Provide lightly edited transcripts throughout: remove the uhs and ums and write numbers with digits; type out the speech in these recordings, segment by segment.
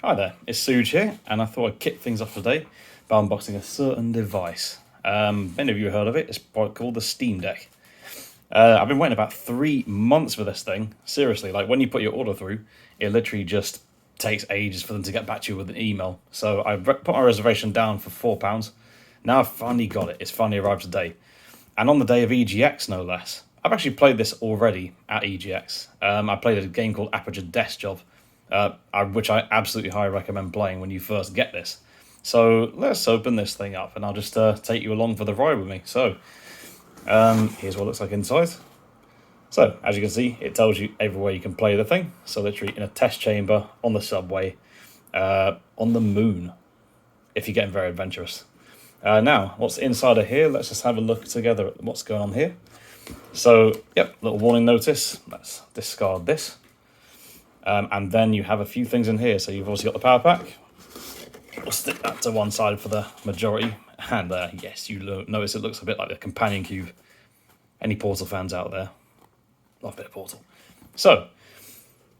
Hi there, it's Suj here, and I thought I'd kick things off today by unboxing a certain device. Many of you have heard of it. It's called the Steam Deck. I've been waiting about 3 months for this thing. Seriously, like when you put your order through, it literally just takes ages for them to get back to you with an email. So I put my reservation down for £4. Now I've finally got it. It's finally arrived today. And on the day of EGX, no less. I've actually played this already at EGX. I played a game called Aperture Desk Job, which I absolutely highly recommend playing when you first get this. So let's open this thing up, and I'll just take you along for the ride with me. So here's what it looks like inside. So as you can see, it tells you everywhere you can play the thing. So literally in a test chamber, on the subway, on the moon, if you're getting very adventurous. Now, what's inside of here? Let's just have a look together at what's going on here. So, yep, little warning notice. Let's discard this. And then you have a few things in here. So you've also got the power pack. We'll stick that to one side for the majority. And yes, you notice it looks a bit like the companion cube. Any Portal fans out there? Love a bit of Portal. So,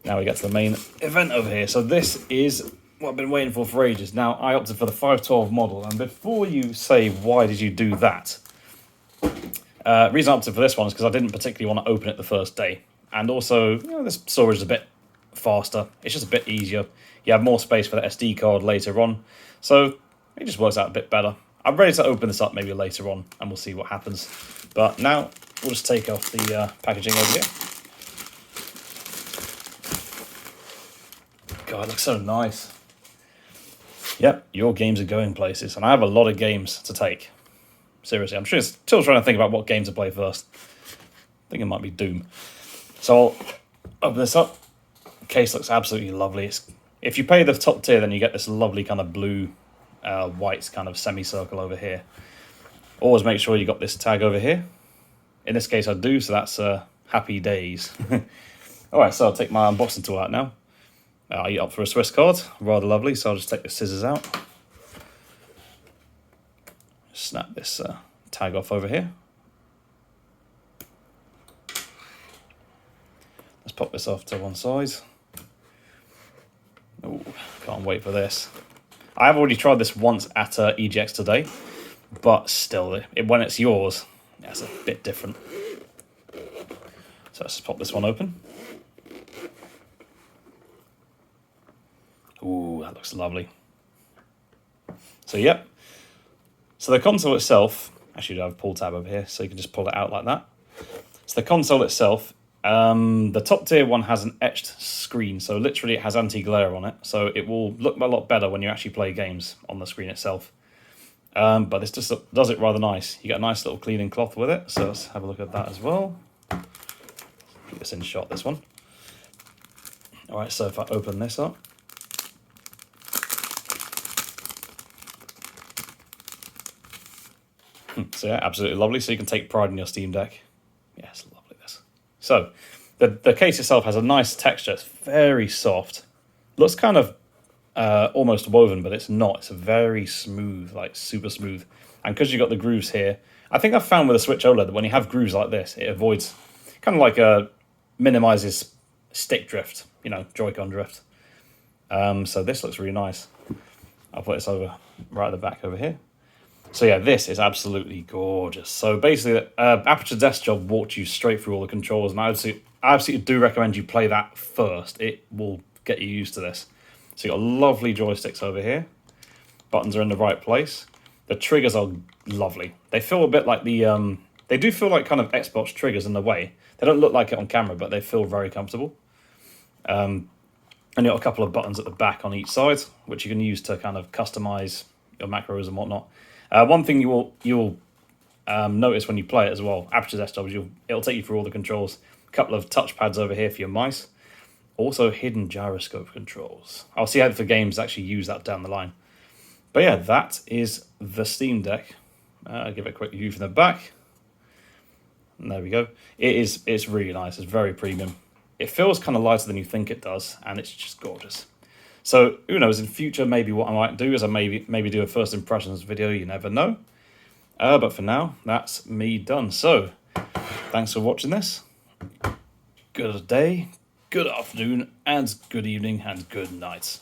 now we get to the main event over here. So this is what I've been waiting for ages. Now, I opted for the 512 model. And before you say, why did you do that? Reason I opted for this one is because I didn't particularly want to open it the first day. And also, this storage is a bit faster. It's just a bit easier. You have more space for the SD card later on. So it just works out a bit better. I'm ready to open this up maybe later on, and we'll see what happens. But now, we'll just take off the packaging over here. God, it looks so nice. Yep, your games are going places. And I have a lot of games to take. Seriously, I'm still trying to think about what game to play first. I think it might be Doom. So I'll open this up. The case looks absolutely lovely. If you pay the top tier, then you get this lovely kind of blue, white kind of semicircle over here. Always make sure you got this tag over here. In this case, I do, so that's happy days. All right, so I'll take my unboxing tool out now. I opt for a Swiss card, rather lovely. So I'll just take the scissors out. Snap this tag off over here. Let's pop this off to one side. Oh, can't wait for this. I have already tried this once at EGX today, but still, when it's yours, it's a bit different. So let's just pop this one open. Ooh, that looks lovely. So, yep. So the console itself, actually I have a pull tab over here, so you can just pull it out like that. So the console itself, the top tier one has an etched screen, so literally it has anti-glare on it, so it will look a lot better when you actually play games on the screen itself. But this just does it rather nice. You get a nice little cleaning cloth with it, so let's have a look at that as well. Keep this in shot, this one. All right, so if I open this up, so yeah, absolutely lovely. So you can take pride in your Steam Deck. Yeah, it's lovely, this. So the case itself has a nice texture. It's very soft. Looks kind of almost woven, but it's not. It's very smooth, like super smooth. And because you've got the grooves here, I think I've found with a Switch OLED that when you have grooves like this, it avoids, kind of like minimizes stick drift, Joy-Con drift. So this looks really nice. I'll put this over right at the back over here. So yeah, this is absolutely gorgeous. So basically, Aperture Desk Job walked you straight through all the controls, and I absolutely do recommend you play that first. It will get you used to this. So you've got lovely joysticks over here. Buttons are in the right place. The triggers are lovely. They feel a bit like they do feel like kind of Xbox triggers in a way. They don't look like it on camera, but they feel very comfortable. And you've got a couple of buttons at the back on each side, which you can use to kind of customize your macros and whatnot. One thing you'll notice when you play it as well, Aperture Desk Job, it'll take you through all the controls. A couple of touchpads over here for your mice. Also hidden gyroscope controls. I'll see how the games actually use that down the line. But yeah, that is the Steam Deck. I'll give it a quick view from the back. And there we go. It's really nice. It's very premium. It feels kind of lighter than you think it does, and it's just gorgeous. So who knows, in future, maybe what I might do is I maybe do a first impressions video, you never know. But for now, that's me done. So thanks for watching this. Good day, good afternoon, and good evening, and good night.